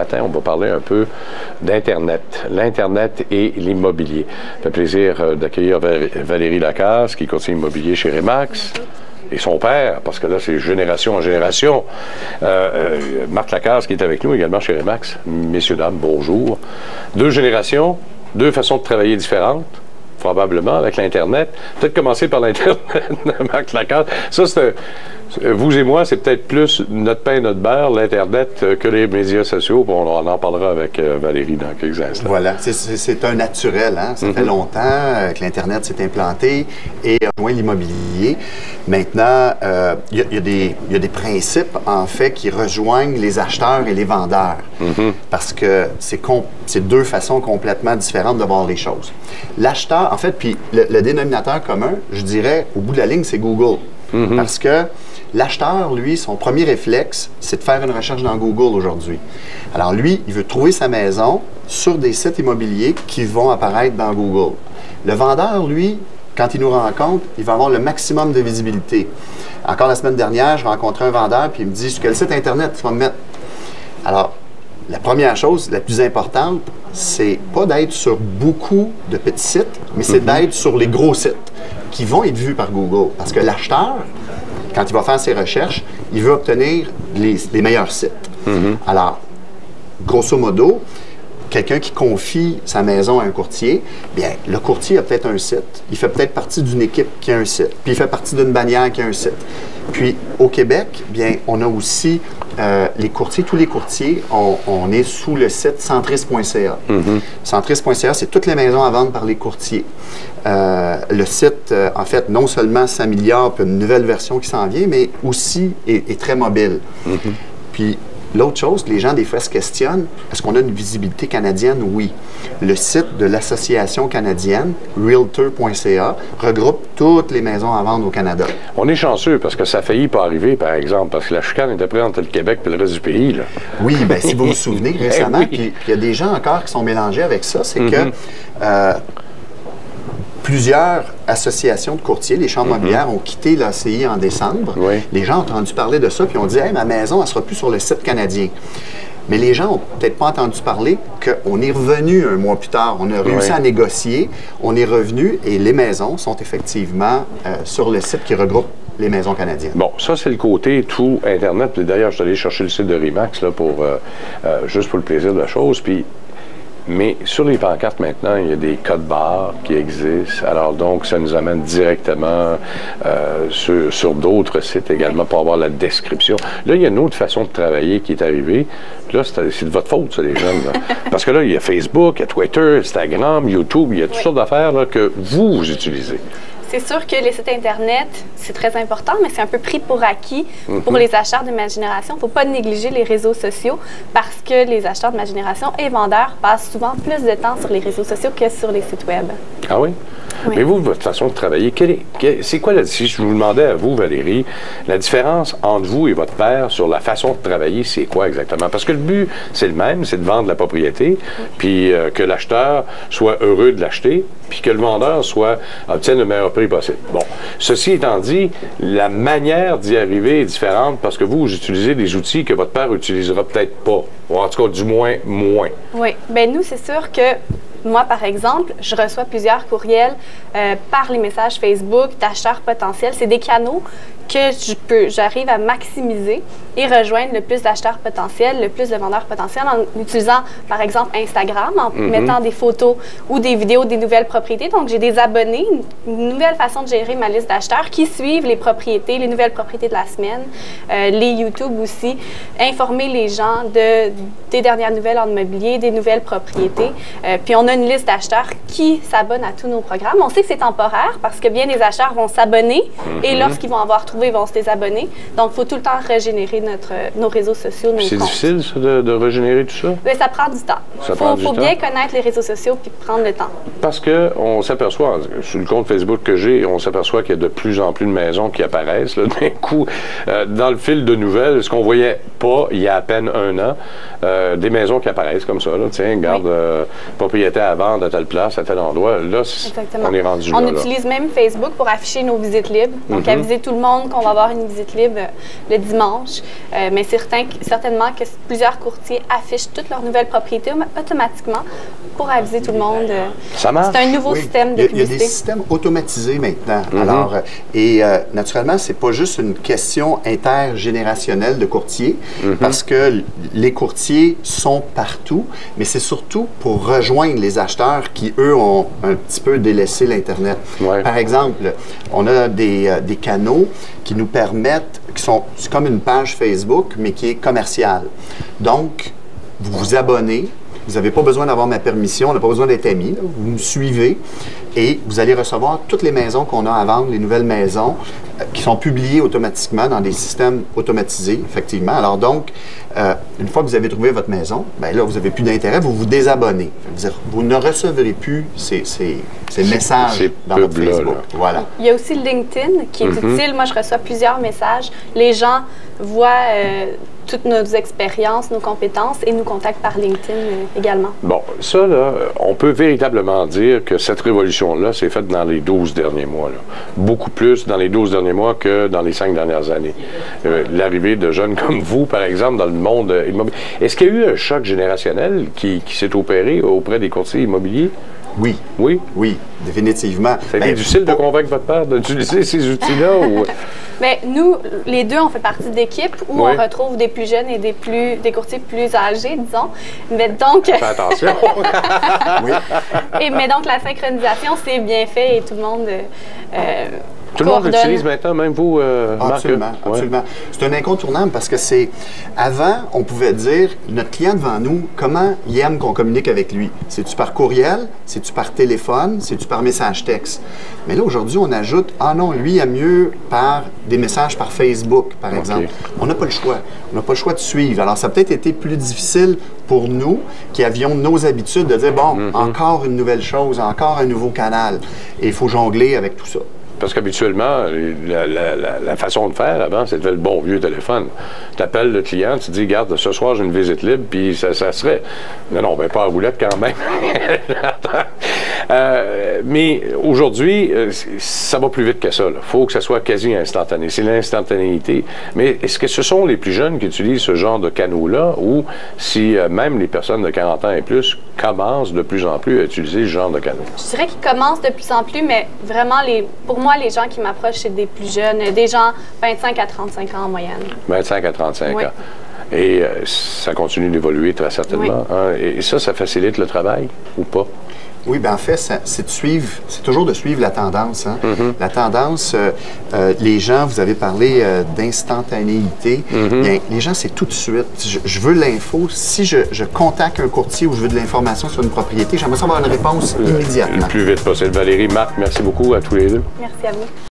matin, on va parler un peu d'Internet. L'Internet et l'immobilier. Ça fait plaisir d'accueillir Valérie Lacasse, qui courtier immobilier chez Remax. Et son père, parce que là, c'est génération en génération. Marc Lacasse, qui est avec nous également chez Remax. Messieurs, dames, bonjour. Deux générations, deux façons de travailler différentes, probablement, avec l'Internet. Peut-être commencer par l'Internet, Marc Lacasse. Ça, c'est vous et moi, c'est peut-être plus notre pain, notre beurre, l'Internet, que les médias sociaux. On en parlera avec Valérie dans quelques instants. Voilà, c'est un naturel. Hein? Ça fait longtemps que l'Internet s'est implanté et a rejoint l'immobilier. Maintenant, il y a des principes, en fait, qui rejoignent les acheteurs et les vendeurs. Parce que c'est deux façons complètement différentes de voir les choses. L'acheteur, en fait, puis le dénominateur commun, je dirais, au bout de la ligne, c'est Google. Parce que l'acheteur, lui, son premier réflexe, c'est de faire une recherche dans Google aujourd'hui. Alors lui, il veut trouver sa maison sur des sites immobiliers qui vont apparaître dans Google. Le vendeur, lui, quand il nous rencontre, il va avoir le maximum de visibilité. Encore la semaine dernière, je rencontrais un vendeur, puis il me dit « Sur quel site Internet tu vas me mettre? » Alors, la première chose, la plus importante, c'est pas d'être sur beaucoup de petits sites, mais c'est d'être sur les gros sites qui vont être vus par Google. Parce que l'acheteur, quand il va faire ses recherches, il veut obtenir les meilleurs sites. Alors, grosso modo, quelqu'un qui confie sa maison à un courtier, bien, le courtier a peut-être un site, il fait peut-être partie d'une équipe qui a un site, puis il fait partie d'une bannière qui a un site. Puis, au Québec, bien, on a aussi les courtiers, tous les courtiers, on est sous le site centris.ca. Centris.ca, c'est toutes les maisons à vendre par les courtiers. Le site, en fait, non seulement s'améliore, puis une nouvelle version qui s'en vient, mais aussi est très mobile. Puis, l'autre chose que les gens, des fois, se questionnent, est-ce qu'on a une visibilité canadienne? Oui. Le site de l'Association canadienne, realtor.ca, regroupe toutes les maisons à vendre au Canada. On est chanceux parce que ça a failli pas arriver, par exemple, parce que la chicane était prise entre le Québec et le reste du pays. Là. Oui, bien, si vous vous souvenez, récemment, puis il y a des gens encore qui sont mélangés avec ça, c'est que plusieurs associations de courtiers, les chambres mobilières, ont quitté l'ACI en décembre. Les gens ont entendu parler de ça, puis ont dit hey, « ma maison, elle ne sera plus sur le site canadien ». Mais les gens n'ont peut-être pas entendu parler qu'on est revenu un mois plus tard. On a réussi à négocier, on est revenu et les maisons sont effectivement sur le site qui regroupe les maisons canadiennes. Bon, ça, c'est le côté tout Internet. D'ailleurs, je suis allé chercher le site de Remax là, juste pour le plaisir de la chose. Puis, mais sur les pancartes maintenant, il y a des codes barres qui existent. Alors donc, ça nous amène directement sur d'autres sites également pour avoir la description. Là, il y a une autre façon de travailler qui est arrivée. Là, c'est de votre faute, ça, les jeunes. Là. Parce que là, il y a Facebook, il y a Twitter, Instagram, YouTube, il y a toutes sortes d'affaires que vous utilisez. C'est sûr que les sites Internet, c'est très important, mais c'est un peu pris pour acquis pour les acheteurs de ma génération. Il ne faut pas négliger les réseaux sociaux parce que les acheteurs de ma génération et vendeurs passent souvent plus de temps sur les réseaux sociaux que sur les sites web. Ah oui? Oui. Mais vous, votre façon de travailler, c'est quoi, si je vous demandais à vous, Valérie, la différence entre vous et votre père sur la façon de travailler, c'est quoi exactement? Parce que le but, c'est le même, c'est de vendre la propriété, puis que l'acheteur soit heureux de l'acheter, puis que le vendeur obtienne le meilleur prix possible. Bon, ceci étant dit, la manière d'y arriver est différente parce que vous utilisez des outils que votre père n'utilisera peut-être pas, ou en tout cas, du moins. Oui. Bien, nous, c'est sûr que moi, par exemple, je reçois plusieurs courriels par les messages Facebook d'acheteurs potentiels. C'est des canaux que j'arrive à maximiser et rejoindre le plus d'acheteurs potentiels, le plus de vendeurs potentiels en utilisant, par exemple, Instagram, en mettant des photos ou des vidéos des nouvelles propriétés. Donc, j'ai des abonnés, une nouvelle façon de gérer ma liste d'acheteurs qui suivent les propriétés, les nouvelles propriétés de la semaine, les YouTube aussi, informer les gens des dernières nouvelles en immobilier, des nouvelles propriétés. Puis, on a une liste d'acheteurs qui s'abonnent à tous nos programmes. On sait que c'est temporaire parce que bien des acheteurs vont s'abonner et lorsqu'ils vont avoir trouvé, ils vont se désabonner. Donc, il faut tout le temps régénérer nos réseaux sociaux, nos comptes. C'est difficile, ça, de régénérer tout ça? Bien, ça prend du temps. Il faut bien connaître les réseaux sociaux puis prendre le temps. Parce qu'on s'aperçoit, sur le compte Facebook que j'ai, on s'aperçoit qu'il y a de plus en plus de maisons qui apparaissent. D'un coup, dans le fil de nouvelles, ce qu'on voyait pas il y a à peine un an, des maisons qui apparaissent comme ça. Là. Tiens, regarde, propriétaire à vendre à telle place, à tel endroit. Là, on est rendu là. On utilise même Facebook pour afficher nos visites libres. Donc, aviser tout le monde qu'on va avoir une visite libre le dimanche. Mais certainement que plusieurs courtiers affichent toutes leurs nouvelles propriétés automatiquement pour aviser tout le monde. Ça marche. C'est un nouveau système de publicité. Il y a des systèmes automatisés maintenant. Alors, naturellement, c'est pas juste une question intergénérationnelle de courtiers, parce que les courtiers sont partout, mais c'est surtout pour rejoindre les acheteurs qui, eux, ont un petit peu délaissé l'Internet. Ouais. Par exemple, on a des canaux qui nous permettent, c'est comme une page Facebook, mais qui est commerciale. Donc, vous vous abonnez, vous n'avez pas besoin d'avoir ma permission, on n'a pas besoin d'être amis, là. Vous me suivez et vous allez recevoir toutes les maisons qu'on a à vendre, les nouvelles maisons, qui sont publiées automatiquement dans des systèmes automatisés, effectivement. Alors donc, une fois que vous avez trouvé votre maison, bien là, vous n'avez plus d'intérêt, vous vous désabonnez. Vous ne recevrez plus ces messages dans votre Facebook. Là. Voilà. Il y a aussi LinkedIn qui est utile. Moi, je reçois plusieurs messages. Les gens voient toutes nos expériences, nos compétences et nous contactent par LinkedIn également. Bon, ça, là, on peut véritablement dire que cette révolution-là s'est faite dans les 12 derniers mois. Là. Beaucoup plus dans les 12 derniers mois que dans les 5 dernières années. L'arrivée de jeunes comme vous, par exemple, dans le monde immobilier. Est-ce qu'il y a eu un choc générationnel qui s'est opéré auprès des courtiers immobiliers? Oui. Oui? Oui, définitivement. Ça a été difficile de convaincre votre père d'utiliser ces outils-là? Ou... Bien, nous, les deux, on fait partie d'équipes où on retrouve des plus jeunes et des courtiers plus âgés, disons. Mais donc... Fais attention! Oui. Mais donc, la synchronisation, c'est bien fait et tout le monde... Tout le monde l'utilise maintenant, même vous, Marc? Absolument, absolument. C'est un incontournable parce que c'est... Avant, on pouvait dire, notre client devant nous, comment il aime qu'on communique avec lui? C'est-tu par courriel? C'est-tu par téléphone? C'est-tu par message texte? Mais là, aujourd'hui, on ajoute, ah non, lui, il aime mieux par des messages par Facebook, par exemple. On n'a pas le choix. On n'a pas le choix de suivre. Alors, ça a peut-être été plus difficile pour nous, qui avions nos habitudes, de dire, bon, encore une nouvelle chose, encore un nouveau canal. Et il faut jongler avec tout ça. Parce qu'habituellement, la façon de faire avant, c'était le bon vieux téléphone. Tu appelles le client, tu dis, garde, ce soir, j'ai une visite libre, puis ça serait... Non, ben pas à roulette quand même. Mais aujourd'hui, ça va plus vite que ça. Il faut que ça soit quasi instantané. C'est l'instantanéité. Mais est-ce que ce sont les plus jeunes qui utilisent ce genre de canaux-là, ou si même les personnes de 40 ans et plus commencent de plus en plus à utiliser ce genre de canaux? Je dirais qu'ils commencent de plus en plus, mais vraiment, pour moi, les gens qui m'approchent, c'est des plus jeunes, des gens 25 à 35 ans en moyenne. 25 à 35 ans. Et ça continue d'évoluer très certainement. Hein? Et ça facilite le travail ou pas? Oui, bien en fait, c'est toujours de suivre la tendance. Hein? La tendance, les gens, vous avez parlé d'instantanéité. Bien, les gens, c'est tout de suite. Je veux l'info. Si je contacte un courtier ou je veux de l'information sur une propriété, j'aimerais savoir une réponse immédiatement. Le plus vite possible. Valérie, Marc, merci beaucoup à tous les deux. Merci à vous.